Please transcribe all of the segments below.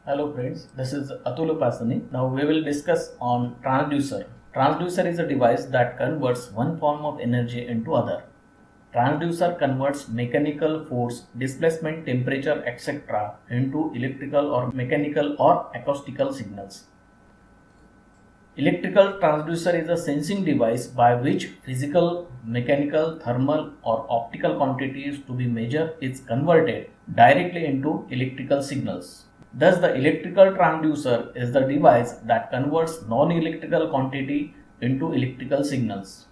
Hello friends, this is Atul Upasani. Now we will discuss on transducer. Transducer is a device that converts one form of energy into other. Transducer converts mechanical force, displacement, temperature, etc. into electrical or mechanical or acoustical signals. Electrical transducer is a sensing device by which physical, mechanical, thermal or optical quantities to be measured is converted directly into electrical signals. Thus, the electrical transducer is the device that converts non-electrical quantity into electrical signals.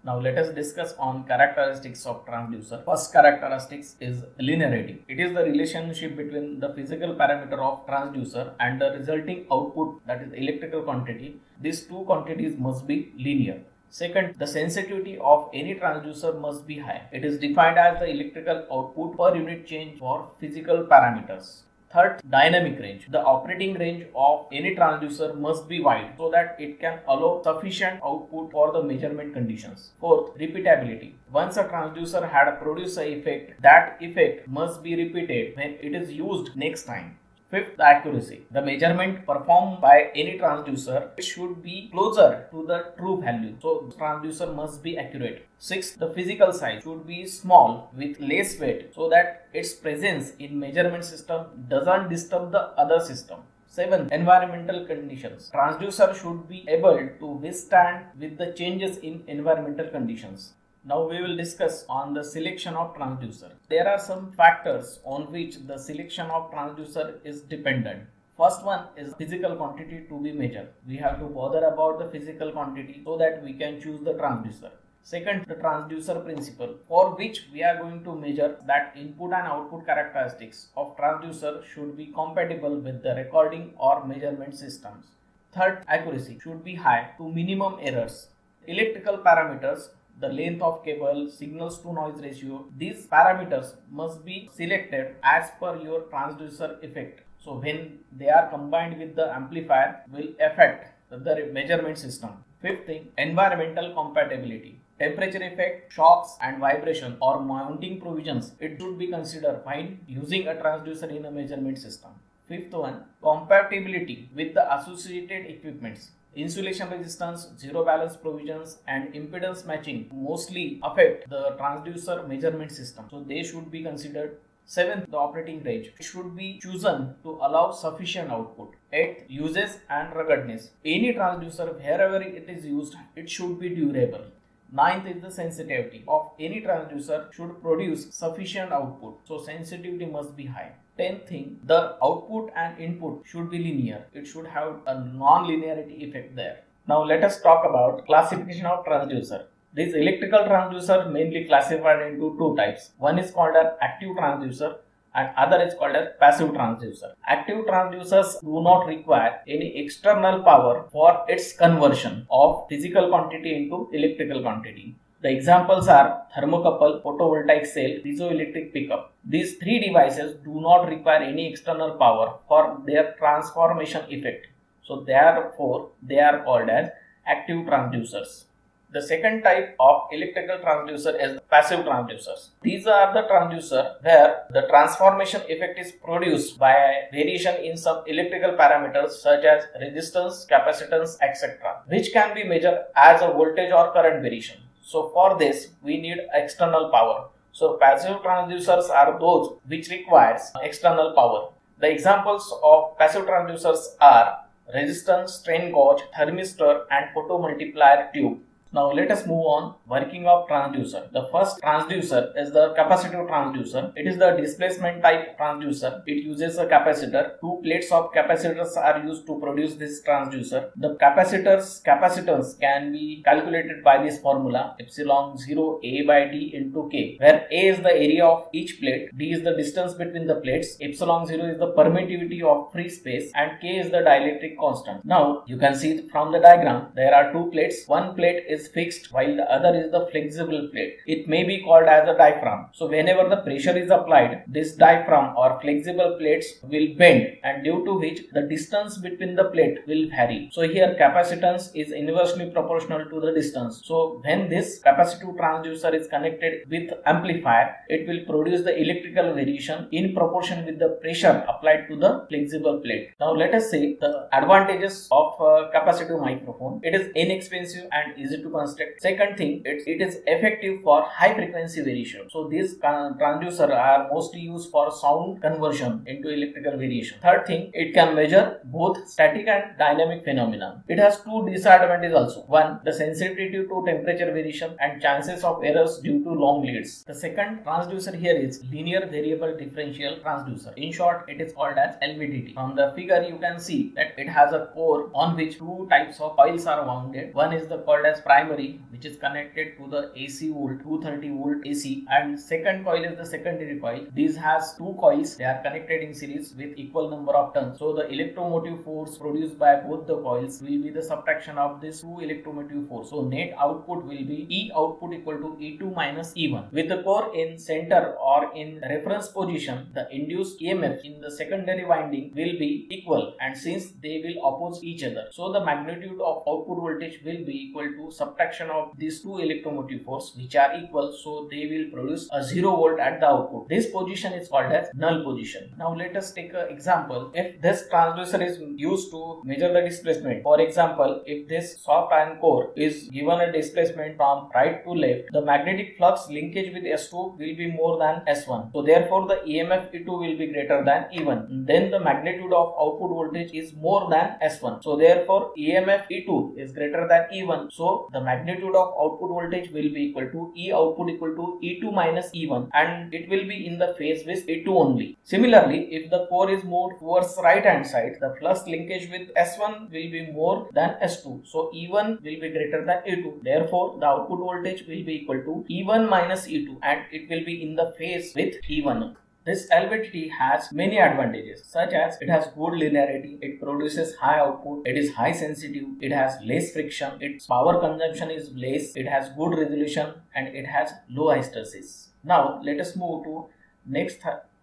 Now let us discuss on characteristics of transducer. First characteristics is linearity. It is the relationship between the physical parameter of transducer and the resulting output, that is electrical quantity. These two quantities must be linear. Second, the sensitivity of any transducer must be high. It is defined as the electrical output per unit change for physical parameters. Third, dynamic range. The operating range of any transducer must be wide so that it can allow sufficient output for the measurement conditions. Fourth, repeatability. Once a transducer had produced an effect, that effect must be repeated when it is used next time. Fifth, the accuracy. The measurement performed by any transducer should be closer to the true value. So, the transducer must be accurate. Sixth, the physical size should be small with less weight so that its presence in measurement system doesn't disturb the other system. 7. Environmental conditions. Transducer should be able to withstand with the changes in environmental conditions. Now we will discuss on the selection of transducer. There are some factors on which the selection of transducer is dependent. First one is physical quantity to be measured. We have to bother about the physical quantity so that we can choose the transducer. Second, the transducer principle, for which we are going to measure that input and output characteristics of transducer should be compatible with the recording or measurement systems. Third, accuracy should be high to minimum errors. Electrical parameters, the length of cable, signals to noise ratio, these parameters must be selected as per your transducer effect. So when they are combined with the amplifier will affect the measurement system. Fifth thing, environmental compatibility. Temperature effect, shocks and vibration or mounting provisions, it should be considered fine using a transducer in a measurement system. Fifth one, compatibility with the associated equipments. Insulation resistance, zero balance provisions and impedance matching mostly affect the transducer measurement system. So they should be considered. Seventh, the operating range should be chosen to allow sufficient output. Eighth, uses and ruggedness. Any transducer, wherever it is used, it should be durable. Ninth is the sensitivity of any transducer should produce sufficient output. So sensitivity must be high. 10th thing, the output and input should be linear. It should have a non-linearity effect there. Now let us talk about classification of transducer. This electrical transducer mainly classified into two types. One is called an active transducer and other is called as passive transducer. Active transducers do not require any external power for its conversion of physical quantity into electrical quantity. The examples are thermocouple, photovoltaic cell, piezoelectric pickup. These three devices do not require any external power for their transformation effect. So therefore they are called as active transducers. The second type of electrical transducer is passive transducers. These are the transducer where the transformation effect is produced by variation in some electrical parameters such as resistance, capacitance, etc., which can be measured as a voltage or current variation. So for this we need external power. So passive transducers are those which requires external power. The examples of passive transducers are resistance, strain gauge, thermistor and photomultiplier tube. Now let us move on working of transducer. The first transducer is the capacitive transducer. It is the displacement type transducer. It uses a capacitor. Two plates of capacitors are used to produce this transducer. The capacitance can be calculated by this formula epsilon 0 A by D into K, where A is the area of each plate, D is the distance between the plates, epsilon 0 is the permittivity of free space and K is the dielectric constant. Now you can see from the diagram there are two plates. One plate is is fixed while the other is the flexible plate. It may be called as a diaphragm. So whenever the pressure is applied, this diaphragm or flexible plates will bend, and due to which the distance between the plate will vary. So here capacitance is inversely proportional to the distance. So when this capacitive transducer is connected with amplifier, it will produce the electrical variation in proportion with the pressure applied to the flexible plate. Now let us say the advantages of a capacitive microphone. It is inexpensive and easy to construct. Second thing, it is effective for high frequency variation. So these transducers are mostly used for sound conversion into electrical variation. Third thing, it can measure both static and dynamic phenomena. It has two disadvantages also. One, the sensitivity to temperature variation and chances of errors due to long leads. The second transducer here is linear variable differential transducer. In short, it is called as LVDT. From the figure you can see that it has a core on which two types of coils are wounded. One is the called as primary, which is connected to the AC volt, 230 volt AC, and second coil is the secondary coil. These has two coils. They are connected in series with equal number of turns. So the electromotive force produced by both the coils will be the subtraction of this two electromotive force. So net output will be E output equal to E2 minus E1. With the core in center or in reference position, the induced EMF in the secondary winding will be equal, and since they will oppose each other, so the magnitude of output voltage will be equal to subtraction of these two electromotive force, which are equal, so they will produce a 0 volt at the output. This position is called as null position. Now let us take an example. If this transducer is used to measure the displacement, for example, if this soft iron core is given a displacement from right to left, the magnetic flux linkage with S2 will be more than S1. So therefore the EMF E2 will be greater than E1. Then the magnitude of output voltage is more than S1. So therefore EMF E2 is greater than E1. So the magnitude of output voltage will be equal to E output equal to E2 minus E1, and it will be in the phase with E2 only. Similarly, if the core is moved towards right hand side, the flux linkage with S1 will be more than S2. So E1 will be greater than E2. Therefore the output voltage will be equal to E1 minus E2, and it will be in the phase with E1. This LVDT has many advantages, such as it has good linearity, it produces high output, it is high sensitive, it has less friction, its power consumption is less, it has good resolution, and it has low hysteresis. Now let us move to next,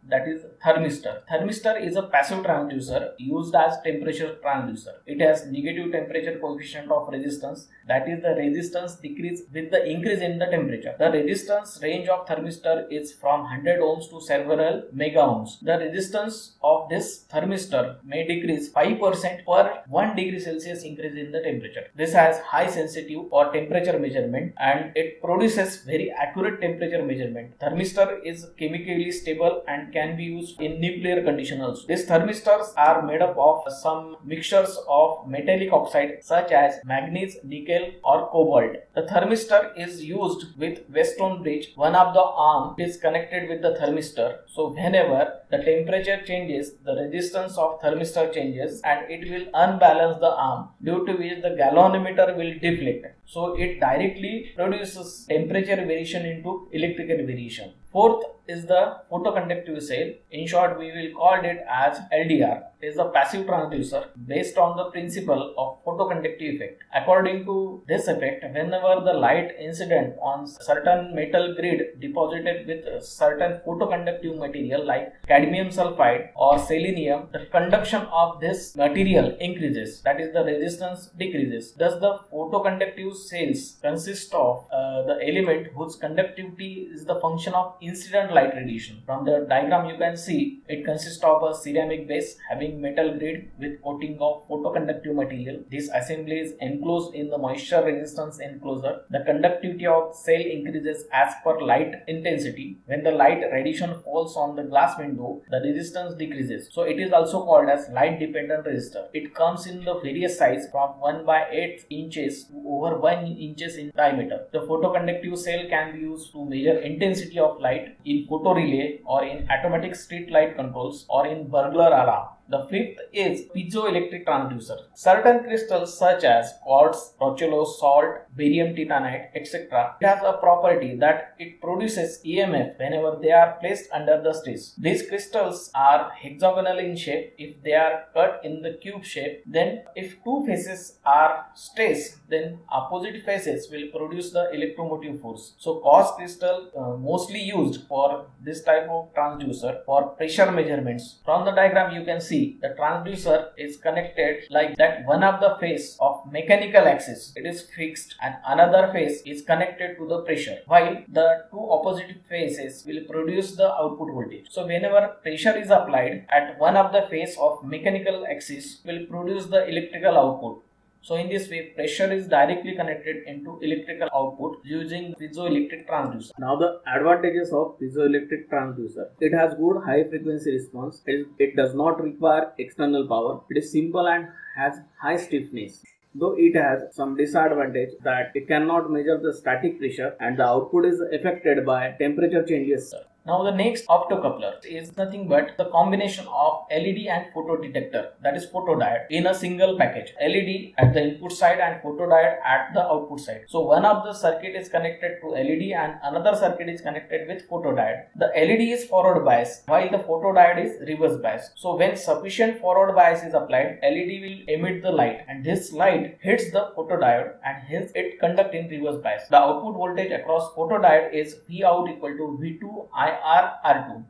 that is thermistor. Thermistor is a passive transducer used as temperature transducer. It has negative temperature coefficient of resistance, that is the resistance decrease with the increase in the temperature. The resistance range of thermistor is from 100 ohms to several mega ohms. The resistance of this thermistor may decrease 5% per 1 degree Celsius increase in the temperature. This has high sensitive for temperature measurement, and it produces very accurate temperature measurement. Thermistor is chemically stable and can be used in nuclear condition also. These thermistors are made up of some mixtures of metallic oxide such as manganese, nickel or cobalt. The thermistor is used with Weston bridge. One of the arm is connected with the thermistor. So whenever the temperature changes, the resistance of thermistor changes, and it will unbalance the arm, due to which the galvanometer will deflect. So it directly produces temperature variation into electrical variation. Fourth is the photoconductive cell. In short, we will call it as LDR. It is a passive transducer based on the principle of photoconductive effect. According to this effect, whenever the light incident on certain metal grid deposited with certain photoconductive material like cadmium sulfide or selenium, the conduction of this material increases, that is the resistance decreases. Thus the photoconductive cells consist of the element whose conductivity is the function of incident light radiation. From the diagram you can see it consists of a ceramic base having metal grid with coating of photoconductive material. This assembly is enclosed in the moisture resistance enclosure. The conductivity of cell increases as per light intensity. When the light radiation falls on the glass window, the resistance decreases. So it is also called as light dependent resistor. It comes in the various size from 1/8 inches to over 1 inches in diameter. The photoconductive cell can be used to measure intensity of light in photo relay or in automatic street light controls or in burglar alarm. The fifth is piezoelectric transducer. Certain crystals such as quartz, roccellose, salt, barium titanite, etc. It has a property that it produces EMF whenever they are placed under the stress. These crystals are hexagonal in shape if they are cut in the cube shape. Then if two faces are stressed, then opposite faces will produce the electromotive force. So quartz crystal mostly used for this type of transducer for pressure measurements. From the diagram you can see the transducer is connected like that. One of the face of mechanical axis it is fixed and another face is connected to the pressure, while the two opposite faces will produce the output voltage. So whenever pressure is applied at one of the face of mechanical axis will produce the electrical output. So in this way, pressure is directly connected into electrical output using piezoelectric transducer. Now the advantages of piezoelectric transducer. It has good high frequency response. It does not require external power. It is simple and has high stiffness. Though it has some disadvantage that it cannot measure the static pressure and the output is affected by temperature changes. Now the next optocoupler is nothing but the combination of LED and photodetector, that is photodiode, in a single package. LED at the input side and photodiode at the output side. So one of the circuit is connected to LED and another circuit is connected with photodiode. The LED is forward bias while the photodiode is reverse bias. So when sufficient forward bias is applied, LED will emit the light and this light hits the photodiode and hence it conduct in reverse bias. The output voltage across photodiode is V out equal to V2 IR/R2.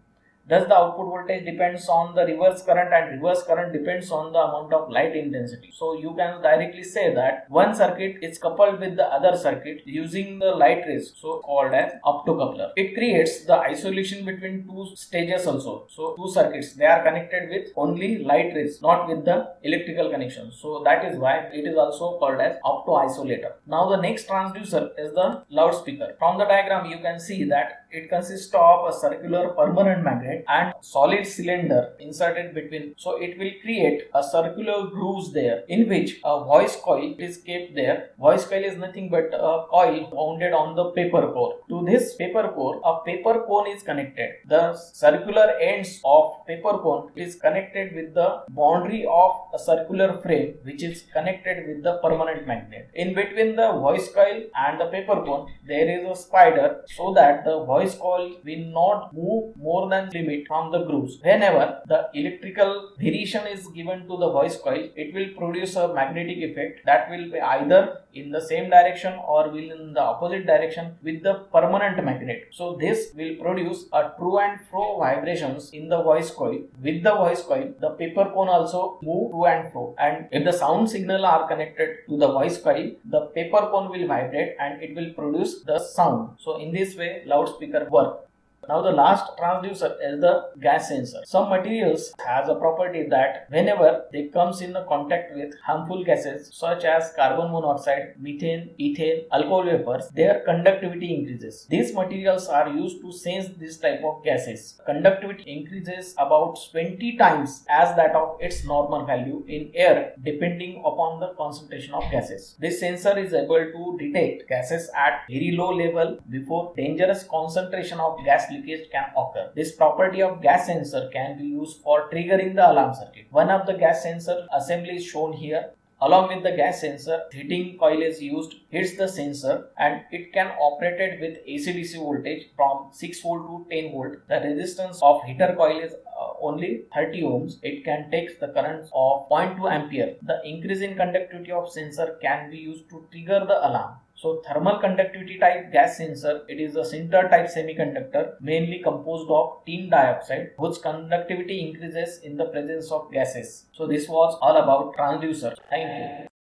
Thus the output voltage depends on the reverse current and reverse current depends on the amount of light intensity. So you can directly say that one circuit is coupled with the other circuit using the light rays, so called as optocoupler. It creates the isolation between two stages also. So two circuits, they are connected with only light rays, not with the electrical connection. So that is why it is also called as opto-isolator. Now the next transducer is the loudspeaker. From the diagram you can see that it consists of a circular permanent magnet and solid cylinder inserted between. So it will create a circular grooves there in which a voice coil is kept there. Voice coil is nothing but a coil mounted on the paper core. To this paper core, a paper cone is connected. The circular ends of paper cone is connected with the boundary of a circular frame which is connected with the permanent magnet. In between the voice coil and the paper cone, there is a spider so that the voice coil will not move more than limit from the grooves. Whenever the electrical variation is given to the voice coil, it will produce a magnetic effect that will be either in the same direction or will in the opposite direction with the permanent magnet. So this will produce a to and fro vibrations in the voice coil. With the voice coil, the paper cone also move to and fro, and if the sound signal are connected to the voice coil, the paper cone will vibrate and it will produce the sound. So in this way loudspeaker work. Now the last transducer is the gas sensor. Some materials has a property that whenever they comes in contact with harmful gases such as carbon monoxide, methane, ethane, alcohol vapors, their conductivity increases. These materials are used to sense this type of gases. Conductivity increases about 20 times as that of its normal value in air depending upon the concentration of gases. This sensor is able to detect gases at very low level before dangerous concentration of gas leakage can occur. This property of gas sensor can be used for triggering the alarm circuit. One of the gas sensor assembly is shown here. Along with the gas sensor, heating coil is used, hits the sensor, and it can operate with AC/DC voltage from 6 volt to 10 volt. The resistance of heater coil is only 30 ohms. It can take the current of 0.2 ampere. The increase in conductivity of sensor can be used to trigger the alarm. So thermal conductivity type gas sensor, it is a sinter type semiconductor mainly composed of tin dioxide whose conductivity increases in the presence of gases. So this was all about transducer. Thank you.